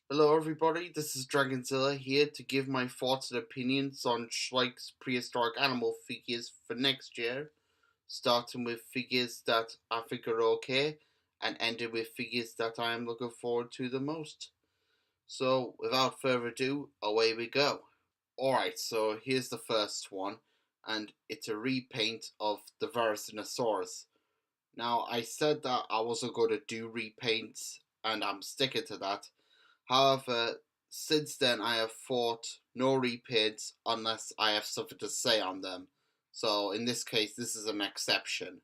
Hello everybody, this is Dragonzilla here to give my thoughts and opinions on Schleich's Prehistoric Animal figures for next year, starting with figures that I think are okay, and ending with figures that I am looking forward to the most. So, without further ado, away we go. Alright, so here's the first one, and it's a repaint of the Therizinosaurus. Now, I said that I wasn't going to do repaints, and I'm sticking to that. However, since then I have fought no repaints unless I have something to say on them. So in this case, this is an exception.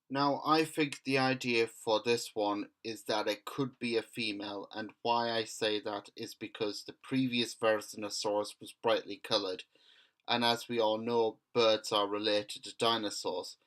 Now, I think the idea for this one is that it could be a female, and why I say that is because the previous Verasinosaurus was brightly coloured, and as we all know, birds are related to dinosaurs.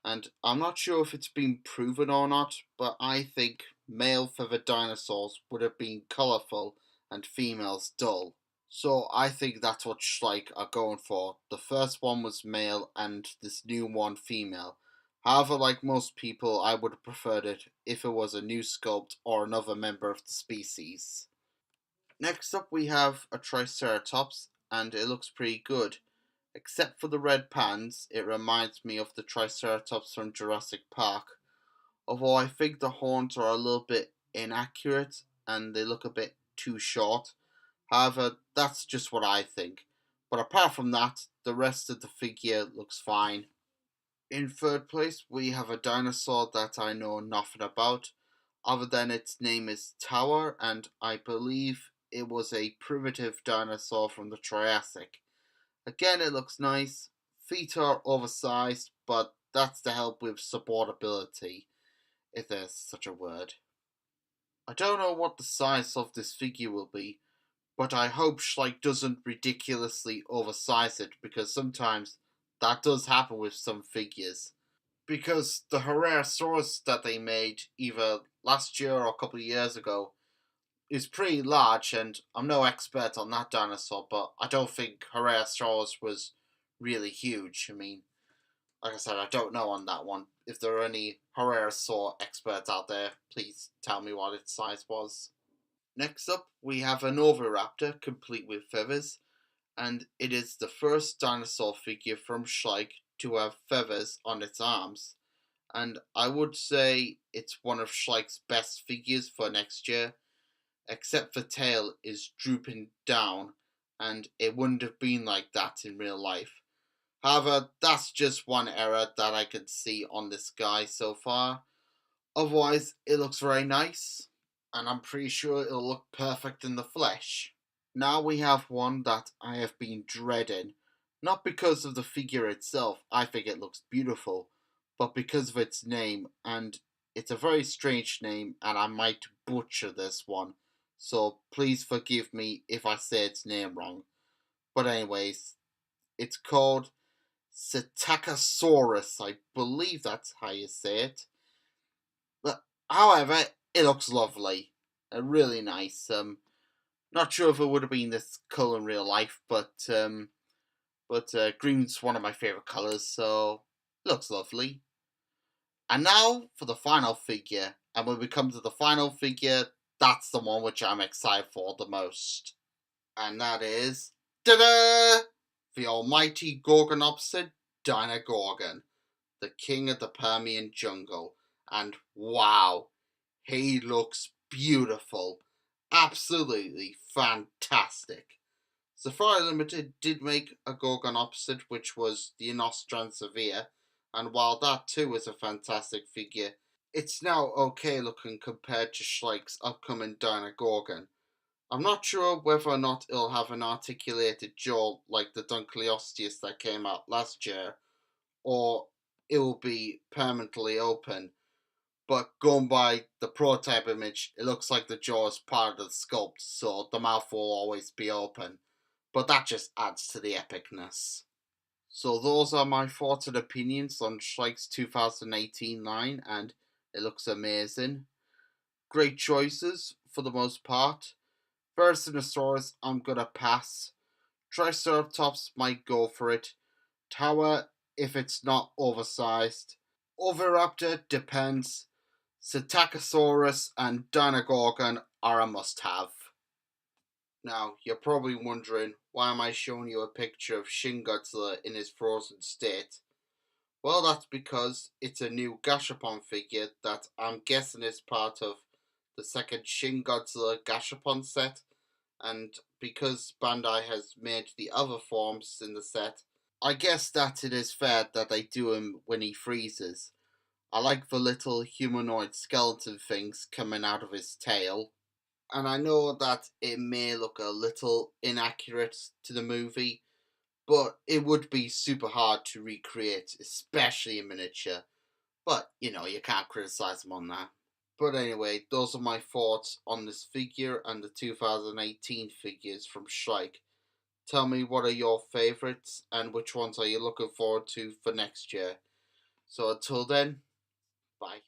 And I'm not sure if it's been proven or not, but I think male feathered dinosaurs would have been colourful and females dull. So I think that's what Schleich are going for. The first one was male and this new one female. However, like most people, I would have preferred it if it was a new sculpt or another member of the species. Next up we have a Triceratops, and it looks pretty good. Except for the red pans, it reminds me of the Triceratops from Jurassic Park, although I think the horns are a little bit inaccurate and they look a bit too short. However, that's just what I think. But apart from that, the rest of the figure looks fine. In third place, we have a dinosaur that I know nothing about, other than its name is Tower, and I believe it was a primitive dinosaur from the Triassic. Again, it looks nice. Feet are oversized, but that's to help with supportability, if there's such a word. I don't know what the size of this figure will be, but I hope Schleich doesn't ridiculously oversize it, because sometimes that does happen with some figures. Because the Herrerasaurus that they made either last year or a couple of years ago is pretty large, and I'm no expert on that dinosaur, but I don't think Herrerasaurus was really huge. I mean, like I said, I don't know on that one. If there are any Herrerasaur experts out there, please tell me what its size was. Next up, we have an Oviraptor complete with feathers, and it is the first dinosaur figure from Schleich to have feathers on its arms. And I would say it's one of Schleich's best figures for next year, except for tail is drooping down, and it wouldn't have been like that in real life. However, that's just one error that I can see on this guy so far. Otherwise, it looks very nice, and I'm pretty sure it'll look perfect in the flesh. Now we have one that I have been dreading, not because of the figure itself, I think it looks beautiful, but because of its name, and it's a very strange name, and I might butcher this one, so please forgive me if I say its name wrong. But anyways, it's called Psittacosaurus, I believe that's how you say it. But however, it looks lovely, really nice. Not sure if it would have been this colour in real life, but green's one of my favourite colours, so it looks lovely. And now for the final figure, and when we come to the final figure, that's the one which I'm excited for the most. And that is, ta-da! The almighty Gorgonopsid Dinogorgon, the king of the Permian jungle. And wow, he looks beautiful. Absolutely fantastic. Safari Limited did make a Gorgonopsid, which was the Inostran Severe, and while that too is a fantastic figure, it's now okay looking compared to Schleich's upcoming Dinogorgon. I'm not sure whether or not it'll have an articulated jaw like the Dunkleosteus that came out last year, or it will be permanently open. But going by the prototype image, it looks like the jaw is part of the sculpt, so the mouth will always be open. But that just adds to the epicness. So those are my thoughts and opinions on Schleich's 2018 line, and it looks amazing. Great choices for the most part. Verasinosaurus, I'm gonna pass. Triceratops might go for it. Tower, if it's not oversized. Oviraptor depends. Psittacosaurus and Dinogorgon are a must have. Now, you're probably wondering, why am I showing you a picture of Shin Godzilla in his frozen state? Well, that's because it's a new Gashapon figure that I'm guessing is part of the second Shin Godzilla Gashapon set, and because Bandai has made the other forms in the set, I guess that it is fair that they do him when he freezes. I like the little humanoid skeleton things coming out of his tail, and I know that it may look a little inaccurate to the movie, but it would be super hard to recreate, especially in miniature. But, you can't criticize them on that. But anyway, those are my thoughts on this figure and the 2018 figures from Schleich. Tell me, what are your favourites and which ones are you looking forward to for next year? So until then, bye.